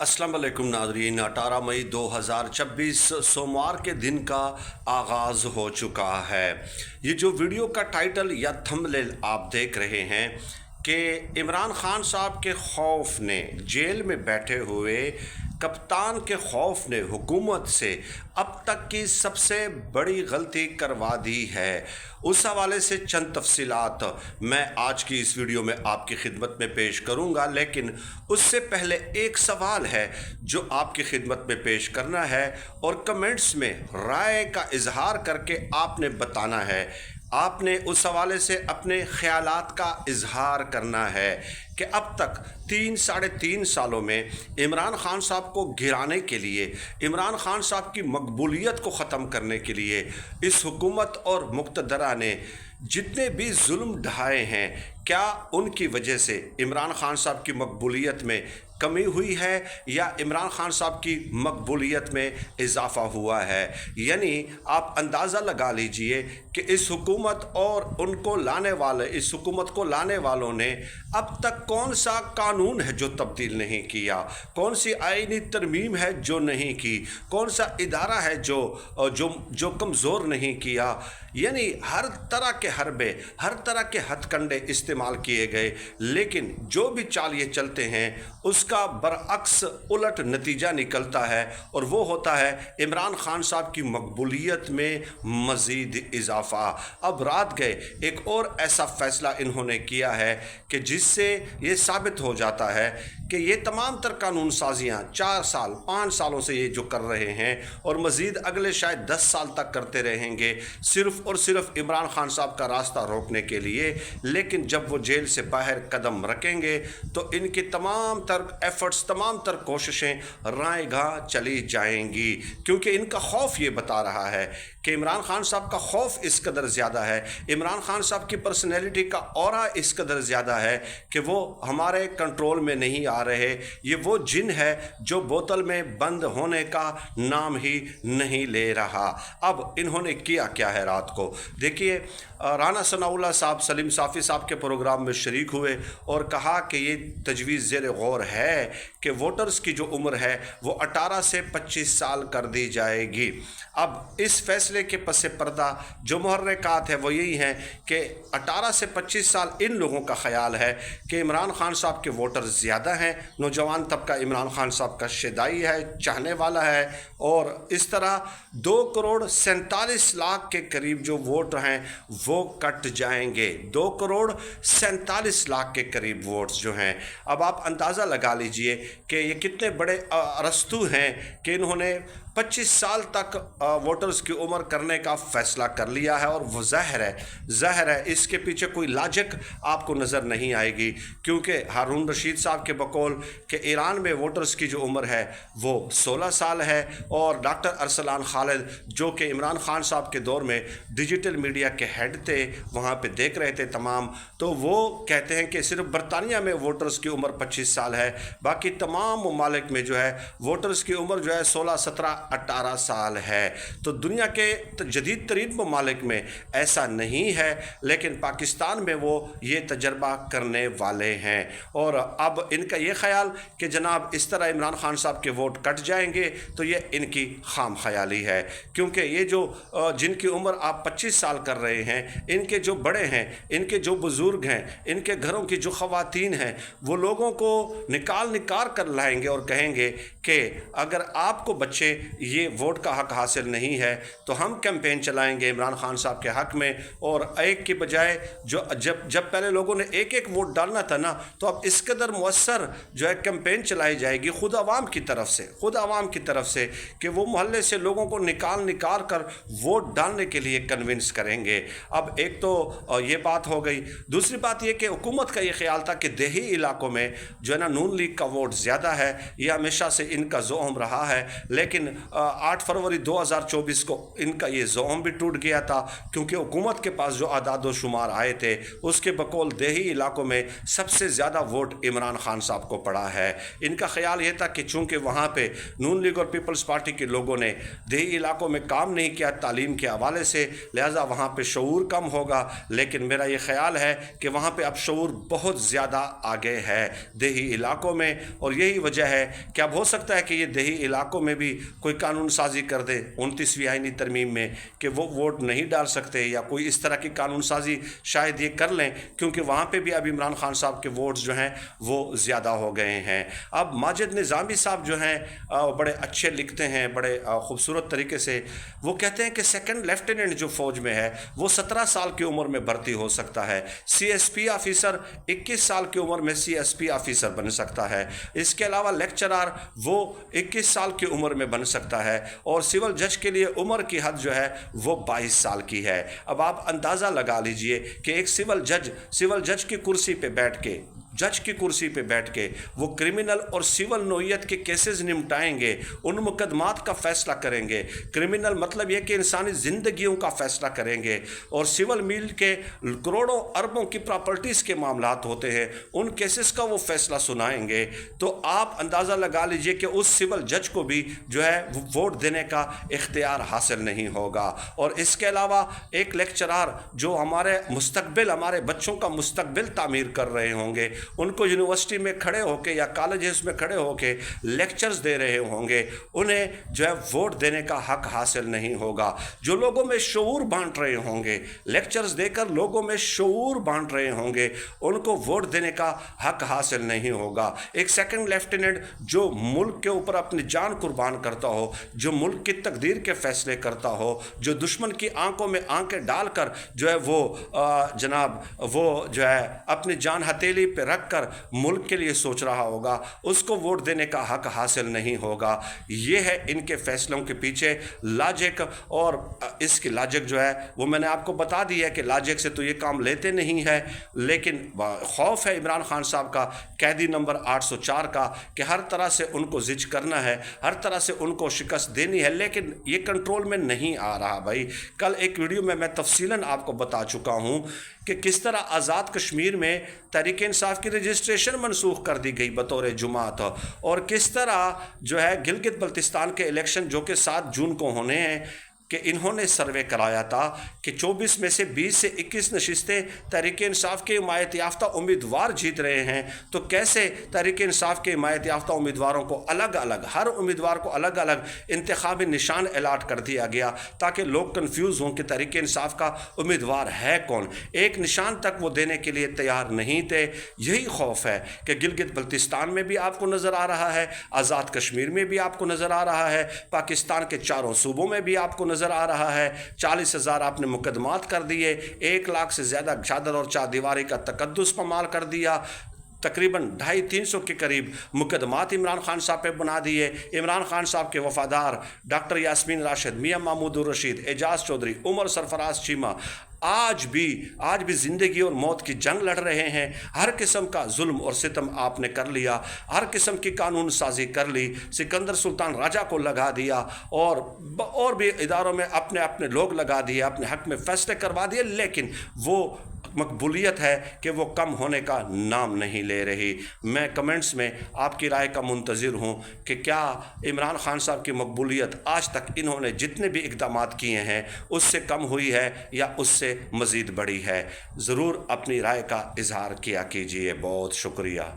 अस्सलाम वालेकुम नाज़रीन। 18 मई 2026 सोमवार के दिन का आगाज़ हो चुका है। ये जो वीडियो का टाइटल या थंबनेल आप देख रहे हैं कि इमरान खान साहब के खौफ ने, जेल में बैठे हुए कप्तान के खौफ ने हुकूमत से अब तक की सबसे बड़ी गलती करवा दी है। उस हवाले से चंद तफसीलात मैं आज की इस वीडियो में आपकी खिदमत में पेश करूंगा, लेकिन उससे पहले एक सवाल है जो आपकी खिदमत में पेश करना है और कमेंट्स में राय का इजहार करके आपने बताना है। आपने उस हवाले से अपने ख्यालात का इजहार करना है कि अब तक 3-3.5 सालों में इमरान खान साहब को गिराने के लिए, इमरान खान साहब की मकबूलियत को ख़त्म करने के लिए इस हुकूमत और मुक़्तदरा ने जितने भी जुल्म ढाए हैं, क्या उनकी वजह से इमरान खान साहब की मकबूलियत में कमी हुई है या इमरान खान साहब की मकबूलियत में इजाफ़ा हुआ है? यानी आप अंदाज़ा लगा लीजिए कि इस हुकूमत और उनको लाने वाले, इस हुकूमत को लाने वालों ने अब तक कौन सा कानून है जो तब्दील नहीं किया, कौन सी आईनी तरमीम है जो नहीं की, कौन सा इदारा है जो कमज़ोर नहीं किया। यानी हर तरह के हरबे, हर तरह के हथकंडे इस्तेमाल किए गए, लेकिन जो भी चाल ये चलते हैं उसका बरअक्स उलट नतीजा निकलता है और वो होता है इमरान खान साहब की मकबूलियत में मज़ीद इजाफ़ा। अब रात गए एक और ऐसा फ़ैसला इन्होंने किया है कि जिससे ये साबित हो जाता है कि ये तमाम तर कानून साजियाँ 4 साल 5 सालों से ये जो कर रहे हैं और मज़ीद अगले शायद 10 साल तक करते रहेंगे, सिर्फ़ और सिर्फ इमरान खान साहब का रास्ता रोकने के लिए। लेकिन जब वो जेल से बाहर कदम रखेंगे तो इनकी तमाम तर एफ़र्ट्स, तमाम तर कोशिशें रायगाह चली जाएंगी, क्योंकि इनका खौफ ये बता रहा है कि इमरान खान साहब का खौफ इस कदर ज़्यादा है, इमरान खान साहब की पर्सनैलिटी का ऑरा इस कदर ज़्यादा है कि वो हमारे कंट्रोल में नहीं आ रहे। ये वो जिन है जो बोतल में बंद होने का नाम ही नहीं ले रहा। अब इन्होंने किया क्या है रात को देखिए। राना सनाउल्लाह साहब सलीम साफ़ी साहब के प्रोग्राम में शरीक हुए और कहा कि ये तजवीज़ ज़ेर गौर है कि वोटर्स की जो उम्र है वो 18 से 25 साल कर दी जाएगी। अब इस फैसले के पस पर्दा जो मुहर्रिकात है वो यही हैं कि 18 से 25 साल इन लोगों का ख्याल है कि इमरान खान साहब के वोटर ज़्यादा हैं, नौजवान तबका इमरान खान साहब का शिदाई है, चाहने वाला है, और इस तरह 2 करोड़ 47 लाख के करीब जो वोट हैं वो कट जाएंगे। 2 करोड़ 47 लाख के करीब वोट्स जो हैं। अब आप अंदाज़ा लगा लीजिए कि ये कितने बड़े अरस्तू हैं कि इन्होंने 25 साल तक वोटर्स की उम्र करने का फ़ैसला कर लिया है। और वो ज़हर है, इसके पीछे कोई लॉजिक आपको नज़र नहीं आएगी, क्योंकि हारून रशीद साहब के बकौल कि ईरान में वोटर्स की जो उम्र है वो 16 साल है, और डॉक्टर अरसलान खालिद जो कि इमरान खान साहब के दौर में डिजिटल मीडिया के हेड थे, वहाँ पे देख रहे थे तमाम, तो वो कहते हैं कि सिर्फ बरतानिया में वोटर्स की उम्र 25 साल है, बाकी तमाम ममालिक में जो है वोटर्स की उम्र जो है 16, 17, 18 साल है। तो दुनिया के जदीद तरीन ममालिक में ऐसा नहीं है, लेकिन पाकिस्तान में वो ये तजर्बा करने वाले हैं। और अब इनका ये ख्याल कि जनाब इस तरह इमरान खान साहब के वोट कट जाएंगे, तो ये इनकी खाम ख्याली है, क्योंकि ये जो जिनकी उम्र आप 25 साल कर रहे हैं, इनके जो बड़े हैं, इनके जो बुज़ुर्ग हैं, इनके घरों की जो ख़वातीन हैं, वो लोगों को निकाल कर लाएंगे और कहेंगे कि अगर आपको बच्चे ये वोट का हक़ हासिल नहीं है तो हम कैंपेन चलाएंगे इमरान खान साहब के हक़ में, और एक के बजाय जो जब पहले लोगों ने एक वोट डालना था ना, तो अब इस कदर मुअस्सर जो है कैंपेन चलाई जाएगी खुद आवाम की तरफ से कि वो मोहल्ले से लोगों को निकाल कर वोट डालने के लिए कन्विंस करेंगे। अब एक तो ये बात हो गई। दूसरी बात ये कि हुकूमत का ये ख्याल था कि देही इलाकों में जो है ना नून लीग का वोट ज़्यादा है, ये हमेशा से इनका ज़ोम रहा है, लेकिन 8 फरवरी 2024 को इनका ये ज़ोम भी टूट गया था, क्योंकि हुकूमत के पास जो आदाद व शुमार आए थे उसके बकौल देही इलाकों में सबसे ज़्यादा वोट इमरान खान साहब को पड़ा है। इनका ख्याल ये था कि चूँकि वहाँ पे नून लीग और पीपल्स पार्टी के लोगों ने देही इलाकों में काम नहीं किया तालीम के हवाले से, लिहाजा वहाँ पे शऊर कम होगा। लेकिन मेरा ये ख्याल है کہ وہاں پہ اب شعور بہت زیادہ آگے ہے دیہی علاقوں میں، اور یہی وجہ ہے کہ اب ہو سکتا ہے کہ یہ دیہی علاقوں میں بھی کوئی قانون سازی کر دے 29ویں آئینی ترمیم میں کہ وہ ووٹ نہیں ڈال سکتے، یا کوئی اس طرح کی قانون سازی شاید یہ کر لیں، کیونکہ وہاں پہ بھی اب عمران خان صاحب کے ووٹس جو ہیں وہ زیادہ ہو گئے ہیں۔ اب ماجد نظامی صاحب جو ہیں بڑے اچھے لکھتے ہیں، بڑے خوبصورت طریقے سے وہ کہتے ہیں کہ سیکنڈ لیفٹیننٹ جو فوج میں ہے وہ 17 سال کی عمر میں بھرتی ہو سکتا ہے، سی ایس پی آفیسر 21 سال کی عمر میں سی ایس پی آفیسر بن سکتا ہے، اس کے علاوہ لیکچرار وہ 21 سال کی عمر میں بن سکتا ہے، اور سول جج کے لیے عمر کی حد جو ہے وہ 22 سال کی ہے۔ اب آپ اندازہ لگا لیجئے کہ ایک سول جج کی کرسی پہ بیٹھ کے وہ کرمنل اور سول نوعیت کے کیسز نمٹائیں گے، ان مقدمات کا فیصلہ کریں گے۔ کرمنل مطلب یہ کہ انسانی زندگیوں کا فیصلہ کریں گے، اور سول میل کے کروڑوں اربوں کی پراپرٹیز کے معاملات ہوتے ہیں، ان کیسز کا وہ فیصلہ سنائیں گے۔ تو آپ اندازہ لگا لیجئے کہ اس سول جج کو بھی جو ہے ووٹ دینے کا اختیار حاصل نہیں ہوگا۔ اور اس کے علاوہ ایک لیکچرار جو ہمارے بچوں کا مستقبل تعمیر کر رہے ہوں گے، ان کو یونیورسٹی میں کھڑے ہو کے یا کالجز میں کھڑے ہو کے لیکچرز دے رہے ہوں گے، انہیں جو ہے ووٹ دینے کا حق حاصل نہیں ہوگا۔ جو لوگوں میں شعور بانٹ رہے ہوں گے، لیکچرز دے کر لوگوں میں شعور بانٹ رہے ہوں گے، ان کو ووٹ دینے کا حق حاصل نہیں ہوگا۔ ایک سیکنڈ لیفٹیننٹ جو ملک کے اوپر اپنی جان قربان کرتا ہو، جو ملک کی تقدیر کے فیصلے کرتا ہو، جو دشمن کی آنکھوں میں آنکھیں ڈال کر جو ہے وہ جو ہے اپنی جان ہتھیلی پہ رکھ کر ملک کے لیے سوچ رہا ہوگا، اس کو ووٹ دینے کا حق حاصل نہیں ہوگا۔ یہ ہے ان کے فیصلوں کے پیچھے لاجک، اور اس کی لاجک جو ہے وہ میں نے آپ کو بتا دی ہے کہ لاجک سے تو یہ کام لیتے نہیں ہے، لیکن خوف ہے عمران خان صاحب کا قیدی نمبر 804 کا کہ ہر طرح سے ان کو زج کرنا ہے، ہر طرح سے ان کو شکست دینی ہے، لیکن یہ کنٹرول میں نہیں آ رہا بھائی۔ کل ایک ویڈیو میں تفصیلاً آپ کو بتا چکا ہوں کہ کس طرح آزاد کشمیر میں تحریک انصاف کی رجسٹریشن منسوخ کر دی گئی بطور جماعت، اور کس طرح جو ہے گلگت بلتستان کے الیکشن جو کہ 7 جون کو ہونے ہیں کہ انہوں نے سروے کرایا تھا کہ 24 میں سے 20 سے 21 نشستیں تحریک انصاف کے حمایت یافتہ امیدوار جیت رہے ہیں، تو کیسے تحریک انصاف کے حمایت یافتہ امیدواروں کو الگ الگ، ہر امیدوار کو الگ الگ انتخابی نشان الاٹ کر دیا گیا تاکہ لوگ کنفیوز ہوں کہ تحریک انصاف کا امیدوار ہے کون، ایک نشان تک وہ دینے کے لیے تیار نہیں تھے۔ یہی خوف ہے کہ گلگت بلتستان میں بھی آپ کو نظر آ رہا ہے، آزاد کشمیر میں بھی آپ کو نظر آ رہا ہے، پاکستان کے چاروں صوبوں میں بھی آپ کو نظر آ رہا ہے۔ 40,000 آپ نے مقدمات کر دیے، 1 لاکھ سے زیادہ چادر اور چاردیواری کا تقدس پامال کر دیا، تقریباً 250-300 کے قریب مقدمات عمران خان صاحب پہ بنا دیے۔ عمران خان صاحب کے وفادار ڈاکٹر یاسمین راشد، میاں محمود الرشید، اعجاز چودھری، عمر سرفراز چیمہ آج بھی زندگی اور موت کی جنگ لڑ رہے ہیں۔ ہر قسم کا ظلم اور ستم آپ نے کر لیا، ہر قسم کی قانون سازی کر لی، سکندر سلطان راجہ کو لگا دیا، اور بھی اداروں میں اپنے لوگ لگا دیے، اپنے حق میں فیصلے کروا دیے، لیکن وہ مقبولیت ہے کہ وہ کم ہونے کا نام نہیں لے رہی۔ میں کمنٹس میں آپ کی رائے کا منتظر ہوں کہ کیا عمران خان صاحب کی مقبولیت آج تک انہوں نے جتنے بھی اقدامات کیے ہیں اس سے کم ہوئی ہے یا اس سے مزید بڑھی ہے؟ ضرور اپنی رائے کا اظہار کیا کیجیے۔ بہت شکریہ۔